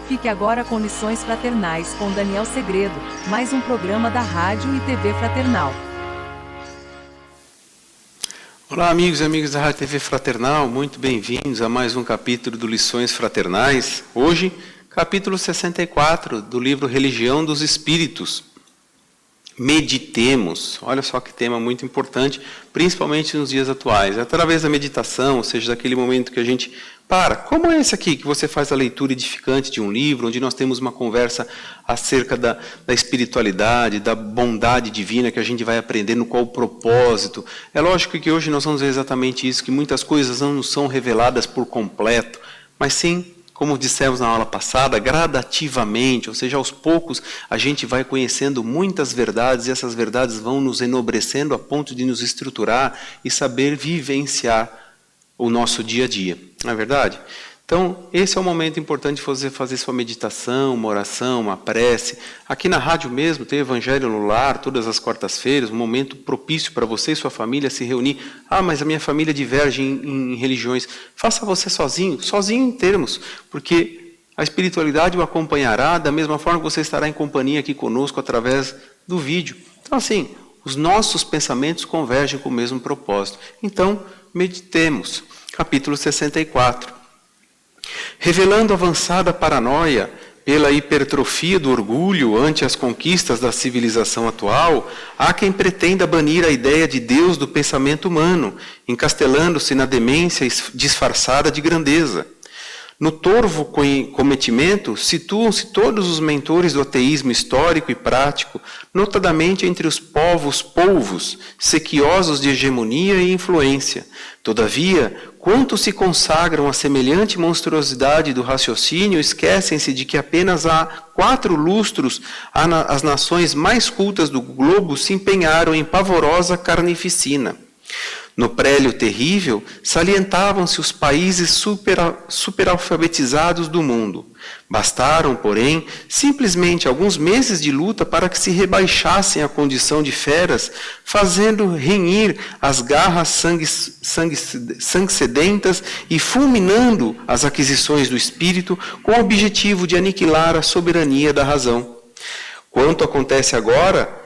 Fique agora com Lições Fraternais com Daniel Segredo, mais um programa da Rádio e TV Fraternal. Olá amigos e amigas da Rádio e TV Fraternal, muito bem-vindos a mais um capítulo do Lições Fraternais. Hoje, capítulo 64 do livro Religião dos Espíritos. Meditemos, olha só que tema muito importante, principalmente nos dias atuais. Através da meditação, ou seja, daquele momento que a gente para, como é esse aqui, que você faz a leitura edificante de um livro, onde nós temos uma conversa acerca da espiritualidade, da bondade divina, que a gente vai aprendendo qual o propósito. É lógico que hoje nós vamos ver exatamente isso, que muitas coisas não nos são reveladas por completo, mas sim, como dissemos na aula passada, gradativamente, ou seja, aos poucos a gente vai conhecendo muitas verdades e essas verdades vão nos enobrecendo a ponto de nos estruturar e saber vivenciar o nosso dia a dia, não é verdade? Então, esse é o momento importante de você fazer sua meditação, uma oração, uma prece. Aqui na rádio mesmo tem Evangelho no Lar, todas as quartas-feiras, um momento propício para você e sua família se reunir. Ah, mas a minha família diverge em religiões. Faça você sozinho em termos, porque a espiritualidade o acompanhará da mesma forma que você estará em companhia aqui conosco através do vídeo. Então, assim, os nossos pensamentos convergem com o mesmo propósito. Então, meditemos. Capítulo 64. Revelando avançada paranoia pela hipertrofia do orgulho ante as conquistas da civilização atual, há quem pretenda banir a ideia de Deus do pensamento humano, encastelando-se na demência disfarçada de grandeza. No torvo cometimento, situam-se todos os mentores do ateísmo histórico e prático, notadamente entre os polvos, sequiosos de hegemonia e influência. Todavia, quantos se consagram a semelhante monstruosidade do raciocínio, esquecem-se de que apenas há 4 lustros as nações mais cultas do globo se empenharam em pavorosa carnificina. No prélio terrível, salientavam-se os países superalfabetizados do mundo. Bastaram, porém, simplesmente alguns meses de luta para que se rebaixassem à condição de feras, fazendo renhir as garras sangue-sedentas e fulminando as aquisições do espírito com o objetivo de aniquilar a soberania da razão. Quanto acontece agora,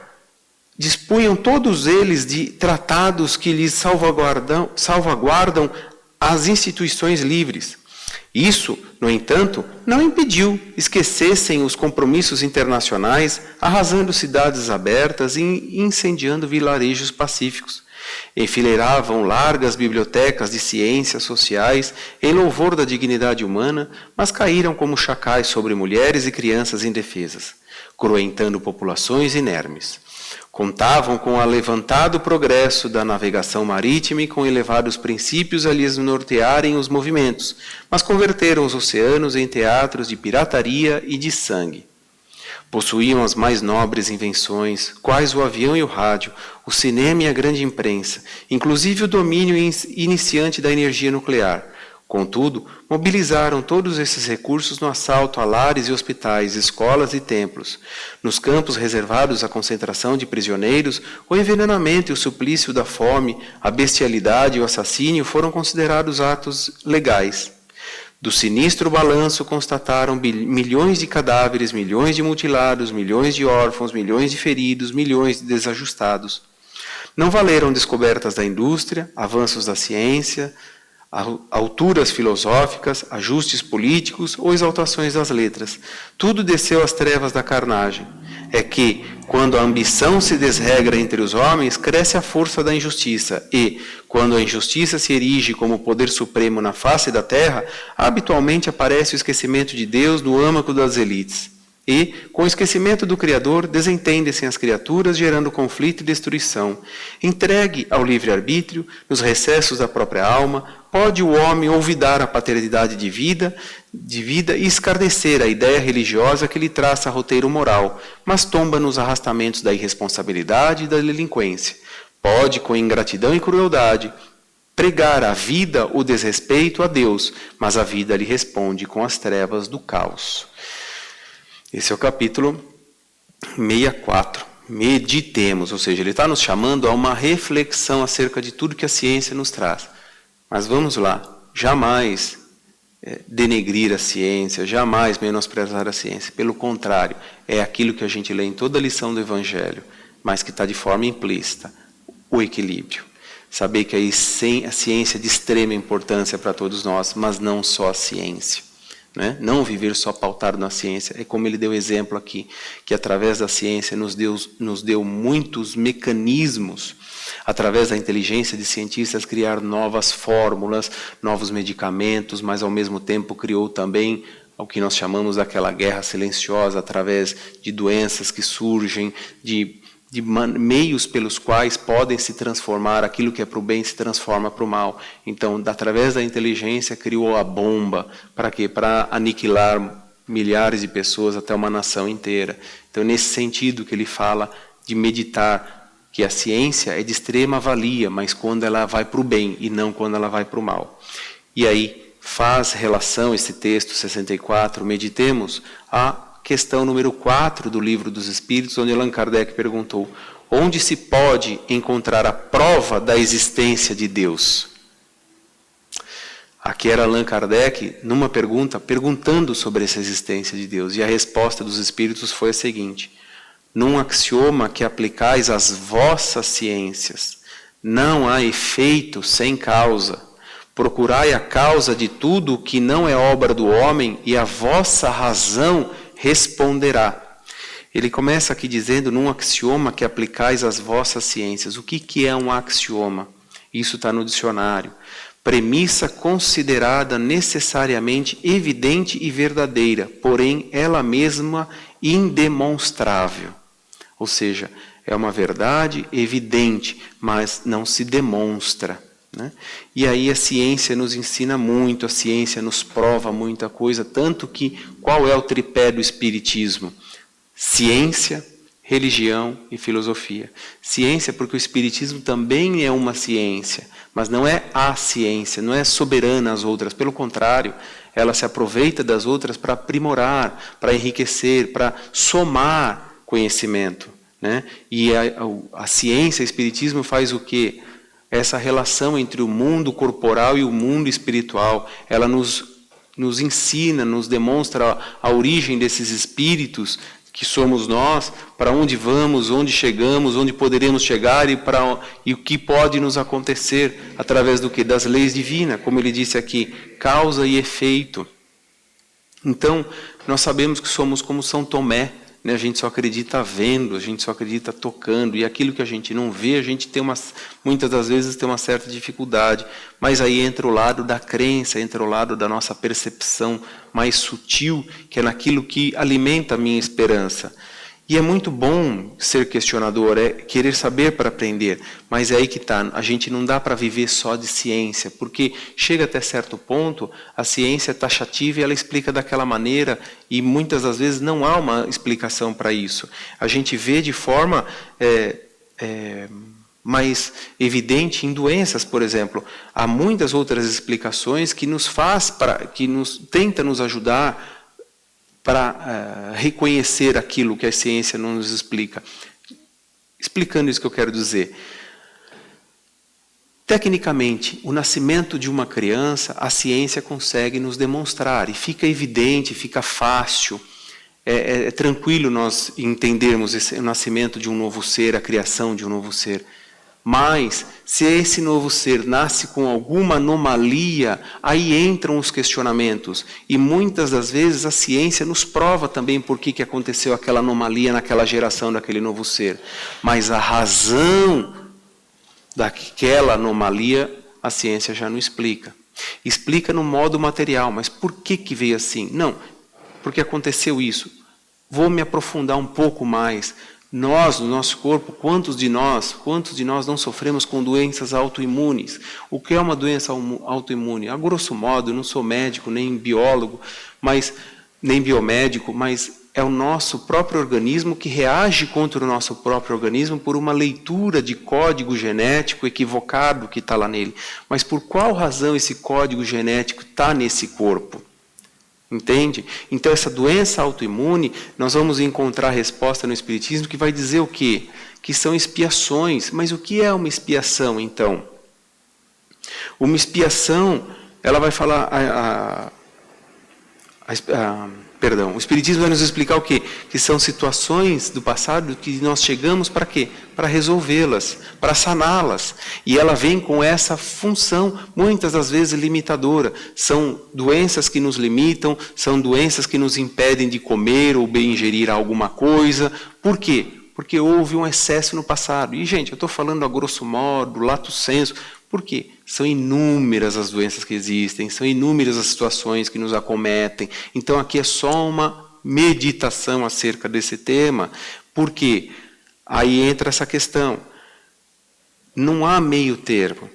dispunham todos eles de tratados que lhes salvaguardam as instituições livres. Isso, no entanto, não impediu esquecessem os compromissos internacionais, arrasando cidades abertas e incendiando vilarejos pacíficos. Enfileiravam largas bibliotecas de ciências sociais em louvor da dignidade humana, mas caíram como chacais sobre mulheres e crianças indefesas, cruentando populações inermes. Contavam com o alevantado progresso da navegação marítima e com elevados princípios a lhes nortearem os movimentos, mas converteram os oceanos em teatros de pirataria e de sangue. Possuíam as mais nobres invenções, quais o avião e o rádio, o cinema e a grande imprensa, inclusive o domínio iniciante da energia nuclear. Contudo, mobilizaram todos esses recursos no assalto a lares e hospitais, escolas e templos. Nos campos reservados à concentração de prisioneiros, o envenenamento e o suplício da fome, a bestialidade e o assassínio foram considerados atos legais. Do sinistro balanço constataram milhões de cadáveres, milhões de mutilados, milhões de órfãos, milhões de feridos, milhões de desajustados. Não valeram descobertas da indústria, avanços da ciência, alturas filosóficas, ajustes políticos ou exaltações das letras. Tudo desceu às trevas da carnagem. É que, quando a ambição se desregra entre os homens, cresce a força da injustiça e, quando a injustiça se erige como poder supremo na face da terra, habitualmente aparece o esquecimento de Deus no âmago das elites. E, com o esquecimento do Criador, desentendem-se as criaturas, gerando conflito e destruição. Entregue ao livre-arbítrio, nos recessos da própria alma, pode o homem olvidar a paternidade de vida e escarnecer a ideia religiosa que lhe traça roteiro moral, mas tomba nos arrastamentos da irresponsabilidade e da delinquência. Pode, com ingratidão e crueldade, pregar a vida o desrespeito a Deus, mas a vida lhe responde com as trevas do caos. Esse é o capítulo 64. Meditemos, ou seja, ele está nos chamando a uma reflexão acerca de tudo que a ciência nos traz. Mas vamos lá, jamais denegrir a ciência, jamais menosprezar a ciência. Pelo contrário, é aquilo que a gente lê em toda a lição do Evangelho, mas que está de forma implícita, o equilíbrio. Saber que a ciência é de extrema importância para todos nós, mas não só a ciência. Né? Não viver só pautado na ciência. É como ele deu exemplo aqui, que através da ciência nos deu muitos mecanismos, através da inteligência de cientistas, criar novas fórmulas, novos medicamentos, mas ao mesmo tempo criou também o que nós chamamos daquela guerra silenciosa, através de doenças que surgem, de meios pelos quais podem se transformar, aquilo que é para o bem se transforma para o mal. Então, através da inteligência, criou a bomba. Para quê? Para aniquilar milhares de pessoas, até uma nação inteira. Então, nesse sentido que ele fala de meditar, que a ciência é de extrema valia, mas quando ela vai para o bem e não quando ela vai para o mal. E aí faz relação esse texto 64, meditemos, a questão número 4 do Livro dos Espíritos, onde Allan Kardec perguntou: onde se pode encontrar a prova da existência de Deus? Aqui era Allan Kardec, numa pergunta, perguntando sobre essa existência de Deus. E a resposta dos Espíritos foi a seguinte: num axioma que aplicais às vossas ciências, não há efeito sem causa. Procurai a causa de tudo o que não é obra do homem, e a vossa razão responderá. Ele começa aqui dizendo, num axioma que aplicais às vossas ciências. O que é um axioma? Isso está no dicionário. Premissa considerada necessariamente evidente e verdadeira, porém ela mesma indemonstrável. Ou seja, é uma verdade evidente, mas não se demonstra. Né? E aí a ciência nos ensina muito, a ciência nos prova muita coisa, tanto que qual é o tripé do Espiritismo? Ciência, religião e filosofia. Ciência porque o Espiritismo também é uma ciência, mas não é a ciência, não é soberana às outras, pelo contrário, ela se aproveita das outras para aprimorar, para enriquecer, para somar conhecimento. Né? E a ciência, o Espiritismo faz o quê? Essa relação entre o mundo corporal e o mundo espiritual, ela nos ensina, nos demonstra a origem desses espíritos que somos nós, para onde vamos, onde chegamos, onde poderemos chegar e o que pode nos acontecer através do quê? Das leis divinas, como ele disse aqui, causa e efeito. Então, nós sabemos que somos como São Tomé, né? A gente só acredita vendo, a gente só acredita tocando, e aquilo que a gente não vê, a gente tem muitas das vezes tem uma certa dificuldade, mas aí entra o lado da crença, entra o lado da nossa percepção mais sutil, que é naquilo que alimenta a minha esperança. E é muito bom ser questionador, é querer saber para aprender, mas é aí que está, a gente não dá para viver só de ciência, porque chega até certo ponto, a ciência é taxativa e ela explica daquela maneira, e muitas das vezes não há uma explicação para isso. A gente vê de forma mais evidente em doenças, por exemplo. Há muitas outras explicações que tenta nos ajudar para reconhecer aquilo que a ciência não nos explica. Explicando isso que eu quero dizer. Tecnicamente, o nascimento de uma criança, a ciência consegue nos demonstrar, e fica evidente, fica fácil, é tranquilo nós entendermos o nascimento de um novo ser, a criação de um novo ser. Mas, se esse novo ser nasce com alguma anomalia, aí entram os questionamentos. E muitas das vezes a ciência nos prova também por que aconteceu aquela anomalia naquela geração daquele novo ser. Mas a razão daquela anomalia, a ciência já não explica. Explica no modo material, mas por que veio assim? Não, porque aconteceu isso. Vou me aprofundar um pouco mais. Nós, no nosso corpo, quantos de nós não sofremos com doenças autoimunes? O que é uma doença autoimune? A grosso modo, eu não sou médico, nem biólogo, nem biomédico, mas é o nosso próprio organismo que reage contra o nosso próprio organismo por uma leitura de código genético equivocado que está lá nele. Mas por qual razão esse código genético está nesse corpo? Entende? Então, essa doença autoimune, nós vamos encontrar a resposta no Espiritismo que vai dizer o quê? Que são expiações. Mas o que é uma expiação, então? Uma expiação, ela vai falar, O Espiritismo vai nos explicar o quê? Que são situações do passado que nós chegamos para quê? Para resolvê-las, para saná-las. E ela vem com essa função, muitas das vezes limitadora. São doenças que nos limitam, são doenças que nos impedem de comer ou bem ingerir alguma coisa. Por quê? Porque houve um excesso no passado. E, gente, eu estou falando a grosso modo, lato sensu. Por quê? São inúmeras as doenças que existem, são inúmeras as situações que nos acometem. Então aqui é só uma meditação acerca desse tema, porque aí entra essa questão. Não há meio termo.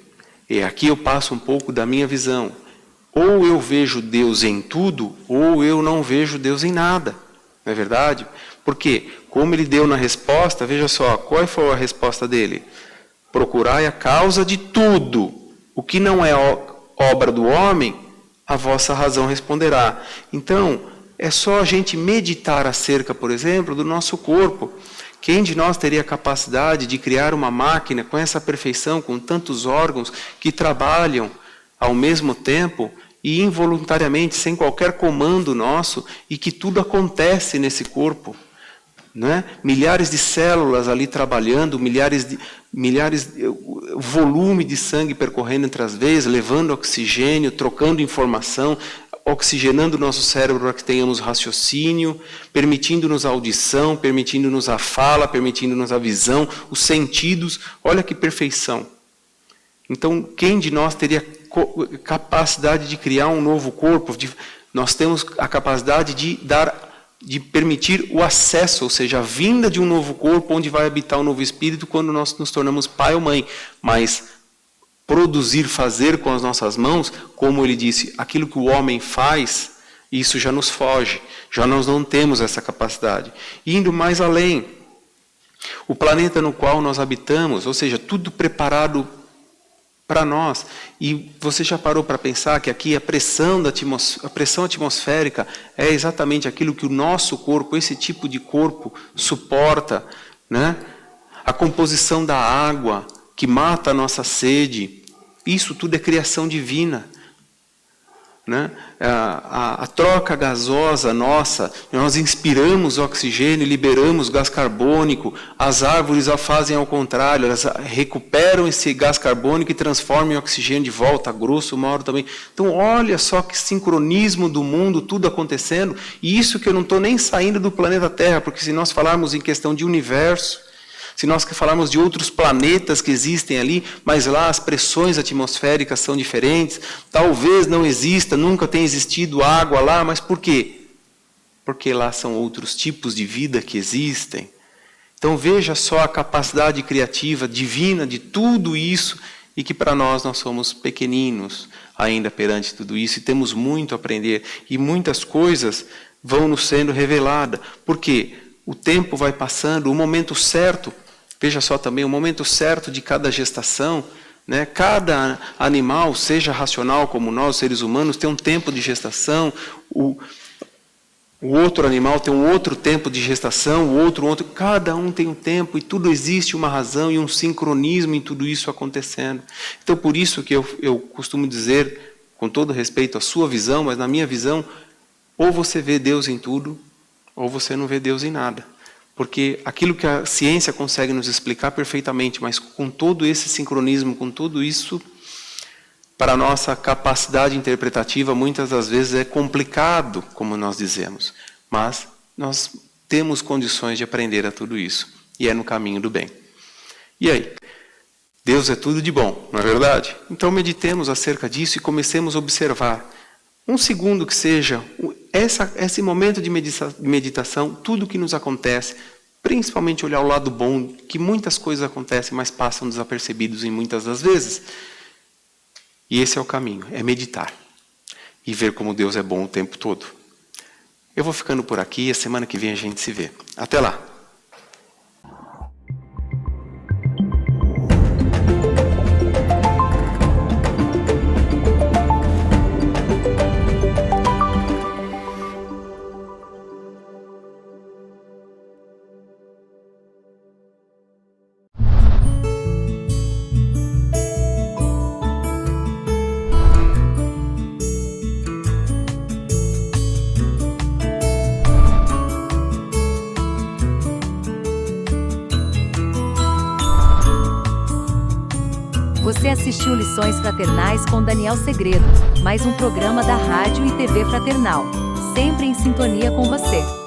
E aqui eu passo um pouco da minha visão. Ou eu vejo Deus em tudo, ou eu não vejo Deus em nada. Não é verdade? Porque, como ele deu na resposta, veja só, qual foi a resposta dele? Procurai a causa de tudo. O que não é obra do homem, a vossa razão responderá. Então, é só a gente meditar acerca, por exemplo, do nosso corpo. Quem de nós teria a capacidade de criar uma máquina com essa perfeição, com tantos órgãos que trabalham ao mesmo tempo e involuntariamente, sem qualquer comando nosso, e que tudo acontece nesse corpo? Não é? Milhares de células ali trabalhando, volume de sangue percorrendo entre as veias, levando oxigênio, trocando informação, oxigenando o nosso cérebro para que tenhamos raciocínio, permitindo-nos a audição, permitindo-nos a fala, permitindo-nos a visão, os sentidos. Olha que perfeição. Então, quem de nós teria capacidade de criar um novo corpo? Nós temos a capacidade de permitir o acesso, ou seja, a vinda de um novo corpo, onde vai habitar um novo espírito quando nós nos tornamos pai ou mãe. Mas produzir, fazer com as nossas mãos, como ele disse, aquilo que o homem faz, isso já nos foge. Já nós não temos essa capacidade. Indo mais além, o planeta no qual nós habitamos, ou seja, tudo preparado para nós. E você já parou para pensar que aqui a pressão atmosférica é exatamente aquilo que o nosso corpo, esse tipo de corpo, suporta, né? A composição da água que mata a nossa sede, isso tudo é criação divina. Né? A troca gasosa nossa, nós inspiramos oxigênio, liberamos gás carbônico, as árvores fazem ao contrário, elas recuperam esse gás carbônico e transformam em oxigênio de volta, a grosso modo também. Então olha só que sincronismo do mundo, tudo acontecendo, e isso que eu não estou nem saindo do planeta Terra, porque se nós falarmos em questão de universo, se nós falarmos de outros planetas que existem ali, mas lá as pressões atmosféricas são diferentes, talvez não exista, nunca tenha existido água lá, mas por quê? Porque lá são outros tipos de vida que existem. Então veja só a capacidade criativa, divina de tudo isso, e que para nós somos pequeninos ainda perante tudo isso, e temos muito a aprender, e muitas coisas vão nos sendo reveladas. Por quê? O tempo vai passando, o momento certo. Veja só também, o momento certo de cada gestação, né? Cada animal, seja racional como nós, seres humanos, tem um tempo de gestação, o outro animal tem um outro tempo de gestação, o outro, cada um tem um tempo, e tudo existe uma razão e um sincronismo em tudo isso acontecendo. Então, por isso que eu costumo dizer, com todo respeito à sua visão, mas na minha visão, ou você vê Deus em tudo, ou você não vê Deus em nada. Porque aquilo que a ciência consegue nos explicar perfeitamente, mas com todo esse sincronismo, com tudo isso, para a nossa capacidade interpretativa, muitas das vezes é complicado, como nós dizemos. Mas nós temos condições de aprender a tudo isso. E é no caminho do bem. E aí? Deus é tudo de bom, não é verdade? Então meditemos acerca disso e comecemos a observar. Um segundo que seja, esse momento de meditação, tudo que nos acontece, principalmente olhar o lado bom, que muitas coisas acontecem, mas passam desapercebidos em muitas das vezes. E esse é o caminho, é meditar. E ver como Deus é bom o tempo todo. Eu vou ficando por aqui, a semana que vem a gente se vê. Até lá! Você assistiu Lições Fraternais com Daniel Segredo, mais um programa da Rádio e TV Fraternal, sempre em sintonia com você.